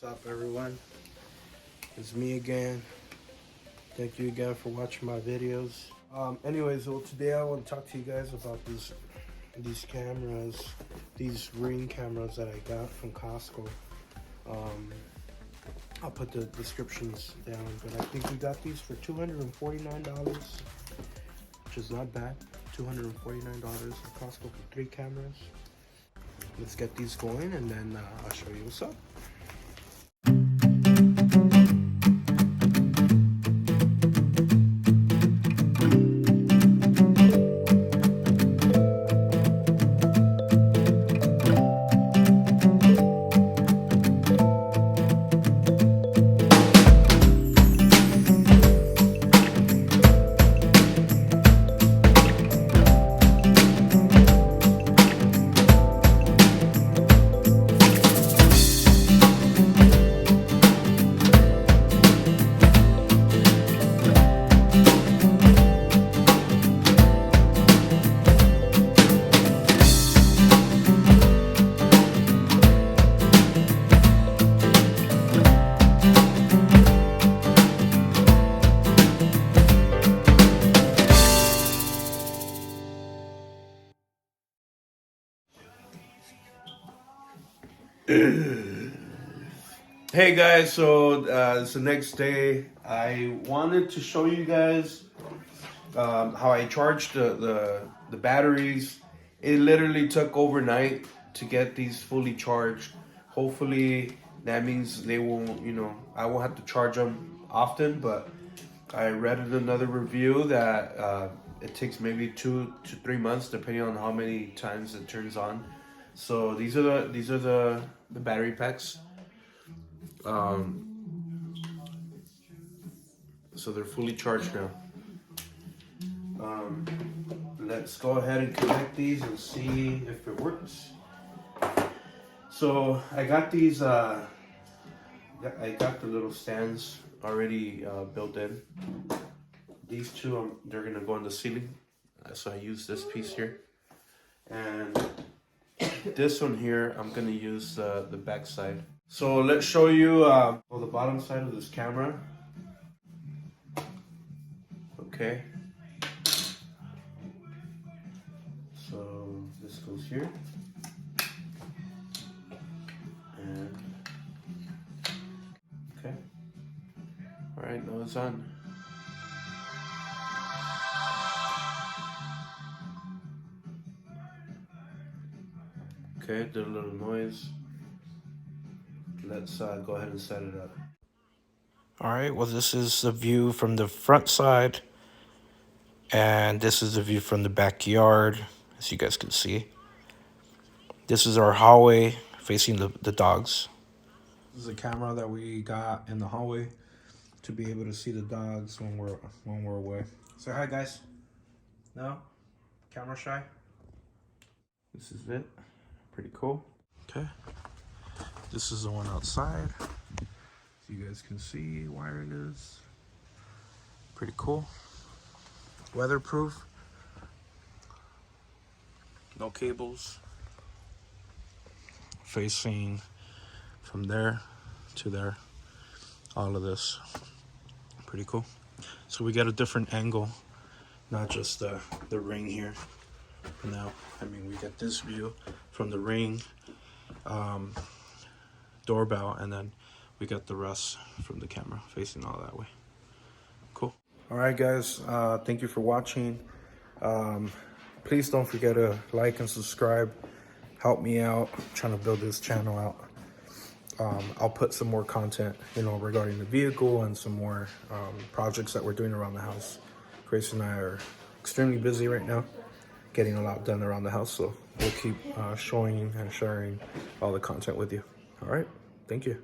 What's up, everyone? It's me again. Thank you again for watching my videos. Anyways, well, today I want to talk to you guys about these cameras, these Ring cameras that I got from Costco. I'll put the descriptions down, but I think we got these for $249, which is not bad. $249 at Costco for 3 cameras. Let's get these going, and then I'll show you what's up. Hey guys, so it's the next day. I wanted to show you guys how I charged the batteries. It literally took overnight to get these fully charged. Hopefully that means they won't, I won't have to charge them often, but I read in another review that it takes maybe 2 to 3 months depending on how many times it turns on. So these are the battery packs. So they're fully charged now. Let's go ahead and connect these and see if it works. So I got these. I got the little stands already built in. These two, they're gonna go in the ceiling. So I use this piece here, and this one here, I'm gonna use the back side. So let's show you on the bottom side of this camera. Okay. So this goes here. And okay. All right, now it's on. Okay, did a little noise. Let's go ahead and set it up. All right, well, this is the view from the front side, and this is the view from the backyard, as you guys can see. This is our hallway facing the dogs. This is a camera that we got in the hallway to be able to see the dogs when we're away. Say hi, guys. No? Camera shy? This is it. Pretty cool. Okay. This is the one outside. So you guys can see where it is. Pretty cool. Weatherproof. No cables. Facing from there to there. All of this. Pretty cool. So we got a different angle. Not just the Ring here. Now, I mean, we get this view from the Ring doorbell, and then we got the rest from the camera facing all that way. Cool. All right, guys, thank you for watching. Please don't forget to like and subscribe. Help me out. I'm trying to build this channel out. I'll put some more content, regarding the vehicle and some more projects that we're doing around the house. Grace and I are extremely busy right now, getting a lot done around the house, so we'll keep showing and sharing all the content with you. All right, thank you.